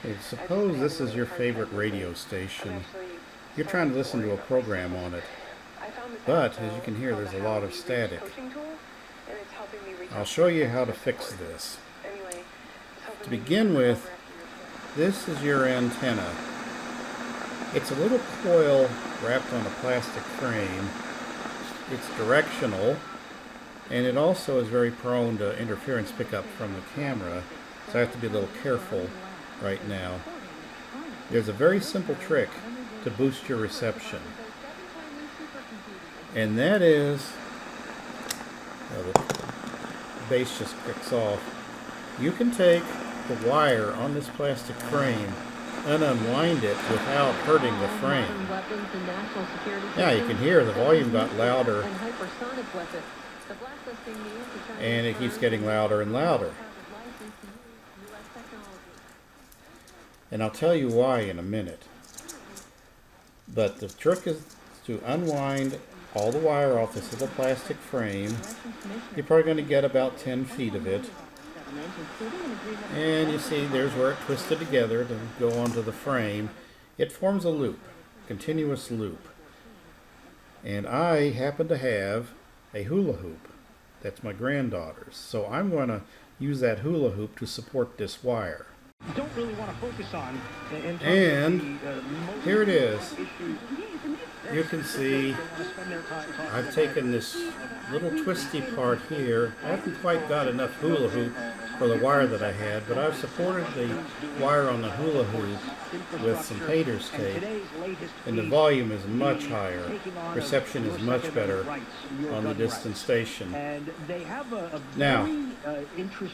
Okay, suppose this is your favorite radio station. You're trying to listen to a program on it, but as you can hear, there's a lot of static. I'll show you how to fix this. To begin with, this is your antenna. It's a little coil wrapped on a plastic frame. It's directional, and it also is very prone to interference pickup from the camera, so I have to be a little careful right now. There's a very simple trick to boost your reception, and that is, the base just kicks off. You can take the wire on this plastic frame and unwind it without hurting the frame. Yeah, you can hear the volume got louder, and it keeps getting louder and louder. And I'll tell you why in a minute. But the trick is to unwind all the wire off this little plastic frame. You're probably going to get about 10 feet of it. And you see there's where it twisted together to go onto the frame. It forms a loop, continuous loop. And I happen to have a hula hoop. That's my granddaughter's. So I'm going to use that hula hoop to support this wire. You don't really want to focus on. And here it is. You can see I've taken this little twisty part here. I haven't quite got enough hula hoop for the wire that I had, but I've supported the wire on the hula hoop with some painter's tape, and the volume is much higher. Reception is much better on the distant station. Now,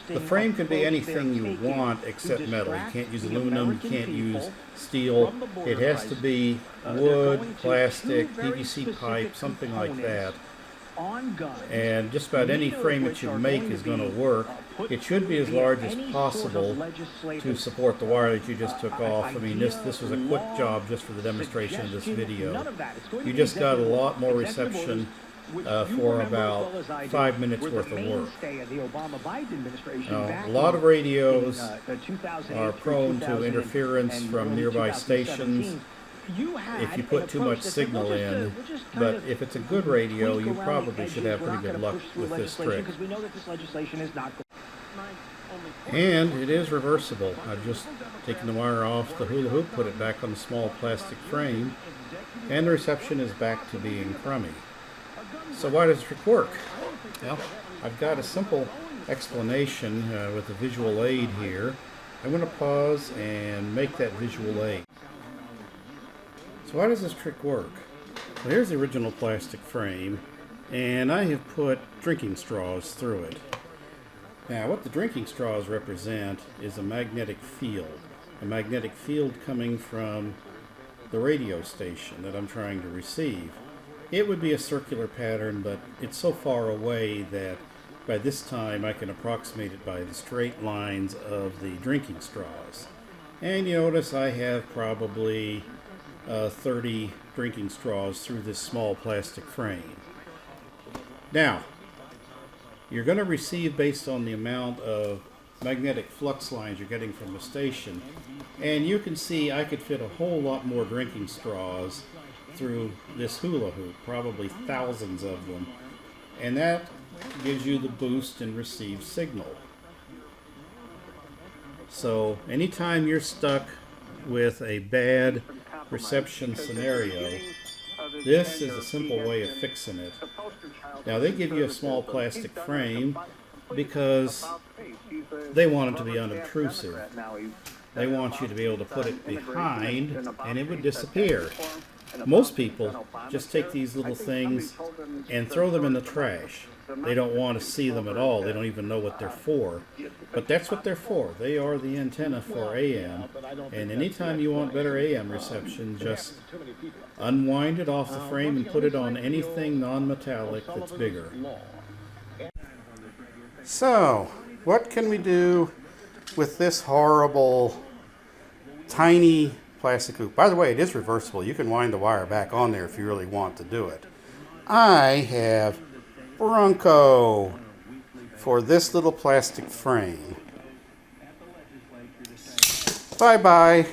the frame can be anything you want except metal. You can't use aluminum, you can't use steel. It has to be wood, plastic, PVC pipe, something like that. And just about any frame that you make is going to work. It should be as large as possible to support the wire that you just took off. I mean, this was a quick job just for the demonstration of this video. You just got a lot more reception for about 5 minutes worth of work. Now, a lot of radios are prone to interference from nearby stations if you put too much signal in, but if it's a good radio, you probably should have pretty good luck with this trick. And it is reversible. I've just taken the wire off the hula hoop, put it back on the small plastic frame, and the reception is back to being crummy. So why does the trick work? Well, I've got a simple explanation with a visual aid here. I'm going to pause and make that visual aid. So why does this trick work? Well, here's the original plastic frame, and I have put drinking straws through it. Now, what the drinking straws represent is a magnetic field coming from the radio station that I'm trying to receive. It would be a circular pattern, but it's so far away that by this time I can approximate it by the straight lines of the drinking straws. And you notice I have probably 30 drinking straws through this small plastic frame. Now, you're going to receive based on the amount of magnetic flux lines you're getting from the station, and you can see I could fit a whole lot more drinking straws through this hula hoop, probably thousands of them, and that gives you the boost and receive signal. So anytime you're stuck with a bad reception scenario, this is a simple way of fixing it. Now, they give you a small plastic frame because they want it to be unobtrusive. They want you to be able to put it behind and it would disappear. Most people just take these little things and throw them in the trash. They don't want to see them at all. They don't even know what they're for. But that's what they're for. They are the antenna for AM. And anytime you want better AM reception, just unwind it off the frame and put it on anything non-metallic that's bigger. So, what can we do with this horrible, tiny plastic hoop? By the way, it is reversible. You can wind the wire back on there if you really want to do it. I have Bronco for this little plastic frame. Bye-bye.